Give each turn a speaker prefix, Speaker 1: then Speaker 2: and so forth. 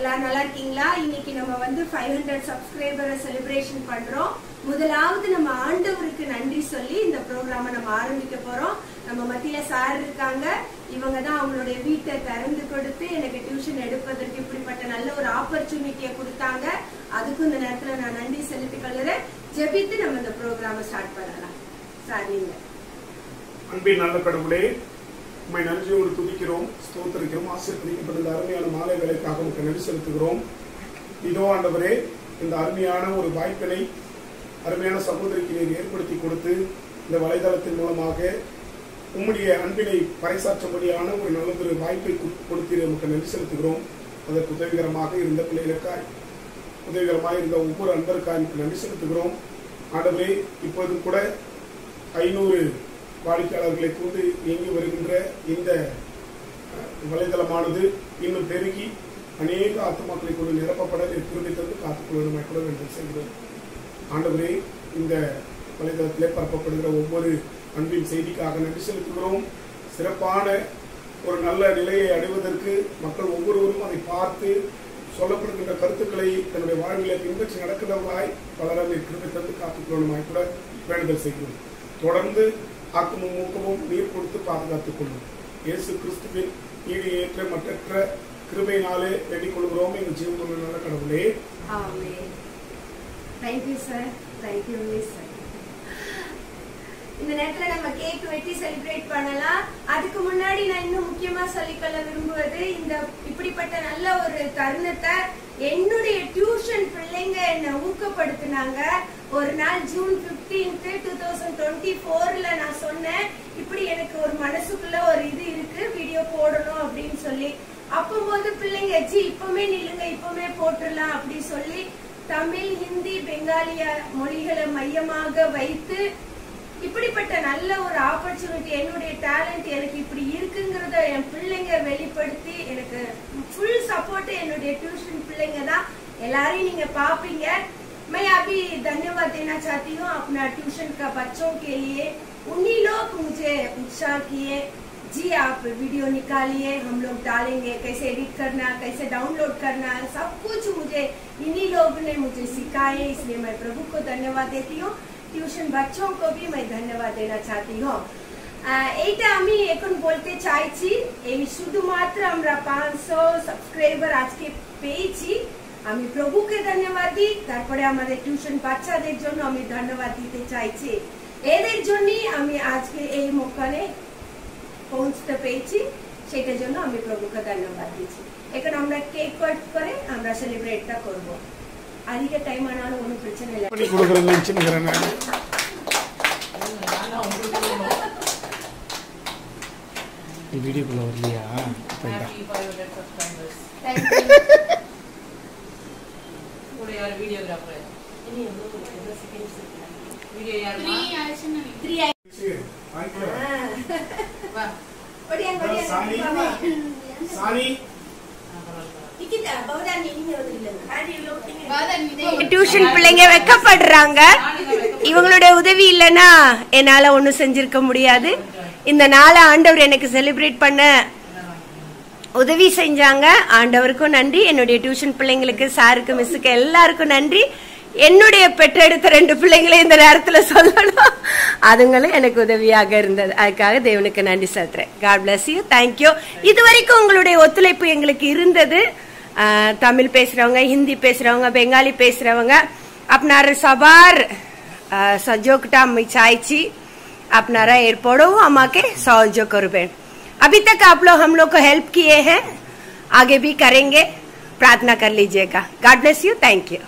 Speaker 1: எல்லாரும் நல்லா இருக்கீங்களா? இன்னைக்கு நம்ம வந்து 500 சப்ஸ்கிரைபரை செலிப்ரேஷன் பண்றோம். முதலாவது நம்ம ஆண்டவருக்கு நன்றி சொல்லி இந்த ப்ரோக்ராம நம்ம ஆரம்பிக்க போறோம். நம்ம மத்தியில சார் இருக்காங்க. இவங்க தான் அவங்களுடைய வீட்டை திறந்து கொடுத்து எனக்கு டியூஷன் எடுப்பதற்கு இப்படிப்பட்ட நல்ல ஒரு ஆப்பர்ச்சுனிட்டியை கொடுத்தாங்க. அதுக்கும் இந்த நேரத்துல நான் நன்றி செலுத்திக் கொள்கிறேன். ஜெபித்து நம்ம இந்த ப்ரோக்ராம ஸ்டார்ட் பண்ணலாம். சார் நீங்க.
Speaker 2: அன்பின் நல்ல கடவுளே, உம்மை நன்றியோடு துதிக்கிறோம், ஸ்தோத்திரிக்கிறோம். ஆசீர்வதிக்கப்பட்ட அருமையான மாலை வேலைக்காக உங்களுக்கு நன்றி செலுத்துகிறோம். இதோ ஆண்டவரே, இந்த அருமையான ஒரு வாய்ப்பினை அருமையான சகோதரிக்கு நீர் ஏற்படுத்தி கொடுத்து இந்த வலைதளத்தின் மூலமாக உம்முடைய அன்பினை பறைசாற்றும்படியான ஒரு நல்லதொரு வாய்ப்பை கொடுத்து நமக்கு நன்றி செலுத்துகிறோம். அதற்கு உதவிகரமாக இருந்த பிள்ளைகளுக்காய், உதவிகரமாக இருந்த ஒவ்வொரு அன்பருக்காய் நமக்கு நன்றி செலுத்துகிறோம். ஆண்டவரே, இப்போதும் கூட 500 வாடிக்கையாளர்களை கொண்டு இயங்கி வருகின்ற இந்த வலைதளமானது இன்னும் பெருகி அநேக ஆத்மாக்களை கொண்டு நிரப்பப்பட கிருபை தந்து காத்துக்கொள்வதுமாய் கூட வேண்டும் செய்கிறோம். ஆண்டவரே, இந்த வலைதளத்திலே பரப்பப்படுகிற ஒவ்வொரு அன்பின் செய்திக்காக நன்றி செலுத்துகிறோம். சிறப்பான ஒரு நல்ல நிலையை அடைவதற்கு மக்கள் ஒவ்வொருவரும் அதை பார்த்து சொல்லப்படுகின்ற கருத்துக்களை தன்னுடைய வாழ்விலை பின்பற்றி நடக்கிறவர்களாய் பலரை கிருபை தந்து காத்துக்கொள்வதுமாய் கூட வேண்டுதல் செய்கிறோம். தொடர்ந்து ஆக்கமும் ஊக்கமும் நீர் கொடுத்து பாதுகாத்துக் கொள்ளும். இயேசு கிறிஸ்துவின் ஈடு ஏற்ற மற்ற கிருபையினாலே வேண்டிக் கொள்கிறோம். எங்கள் ஜீவனுள்ள நல்ல கடவுளே,
Speaker 1: ஆமென். Thank you sir. Thank you sir. இந்த நேரத்துல நம்ம கேக் வெட்டி செலிப்ரேட் பண்ணலாம். அதுக்கு முன்னாடி நான் இன்னும் முக்கியமா சொல்லிக்கொள்ள விரும்புவது, இந்த இப்படிப்பட்ட நல்ல ஒரு தருணத்தை என்னுடைய டியூஷன் பிள்ளைங்க என்ன ஊக்கப்படுத்தினாங்க. ஒரு நாள் ஜூன் 15, 2024 நான் சொன்னேன், இப்படி எனக்கு ஒரு மனசுக்குள்ள ஒரு இது இருக்கு, வீடியோ போடணும் அப்படின்னு சொல்லி. அப்போது பிள்ளைங்க இப்பவுமே நில்லுங்க, இப்பவுமே போட்டுடலாம் அப்படி சொல்லி தமிழ், ஹிந்தி, பெங்காலிய மொழிகளை மையமாக வைத்து இப்படிப்பட்ட நல்ல ஒரு ஆப்பர்ச்சுனிட்டி, என்னுடைய டேலண்ட் எனக்கு இப்படி இருக்குங்கிறத என் பிள்ளைங்க வெளிப்படுத்தி எனக்கு ஃபுல் சப்போர்ட் என்னுடைய டியூஷன் பிள்ளைங்க தான். எல்லாரையும் நீங்க பாப்பீங்க. मैं अभी धन्यवाद देना चाहती हूँ अपना ट्यूशन का बच्चों के लिए. उन्हीं लोग मुझे उत्साह किए, जी आप वीडियो निकालिए, हम लोग डालेंगे, कैसे एडिट करना, कैसे डाउनलोड करना, सब कुछ मुझे इन्हीं लोग ने मुझे सिखाए. इसलिए मैं प्रभु को धन्यवाद देती हूँ. ट्यूशन बच्चों को भी मैं धन्यवाद देना चाहती हूँ. এইটা আমি এখন বলতে চাইছি, এই শুধুমাত্র আমরা 500 সাবস্ক্রাইবার আজকে পেয়েছি। আমি প্রভুকে ধন্যবাদ দিই, তারপরে আমাদের টিউশন বাচ্চাদের জন্য আমি ধন্যবাদ দিতে চাইছি। এদের জন্যই আমি আজকে এই মোকামে পৌঁছতে পেরেছি, সেটার জন্য আমি প্রভুকে ধন্যবাদ দিচ্ছি। এখন আমরা কেক কাট করে আমরা সেলিব্রেটটা করব। அதிக டைம் ஆனாலும் ஒன்றும் பிரச்சனை இல்லை.
Speaker 2: வீடியோக்குள்ள வரலையா?
Speaker 1: டியூஷன் பிள்ளைங்க வெக்கப்படுறாங்க. இவங்களுடைய உதவி இல்லைன்னா என்னால ஒன்னும் செஞ்சிருக்க முடியாது. இந்த நாளை ஆண்டவர் எனக்கு செலிப்ரேட் பண்ண உதவி செஞ்சாங்க. ஆண்டவருக்கும் நன்றி, என்னுடைய டியூஷன் பிள்ளைங்களுக்கு, சாருக்கு, மிஸ்ஸுக்கு எல்லாருக்கும் நன்றி. என்னுடைய பெற்றெடுத்த 2 பிள்ளைங்களை இந்த நேரத்துல சொல்லணும், அதுங்களும் எனக்கு உதவியாக இருந்தது. அதுக்காக தேவனுக்கு நன்றி செலுத்துறேன். God bless you, thank you. இதுவரைக்கும் உங்களுடைய ஒத்துழைப்பு எங்களுக்கு இருந்தது. தமிழ் பேசுறவங்க, ஹிந்தி பேசுறவங்க, பெங்காली பேசுறவங்க, আপনার সবার সহযোগটা আমি চাইছি, আপনারা এরপরেও আমাকে সহযোগ করবেন। अभी तक आप लोग हम लोग को हेल्प किए हैं, आगे भी करेंगे, प्रार्थना कर लीजिएगा। God bless you, thank you.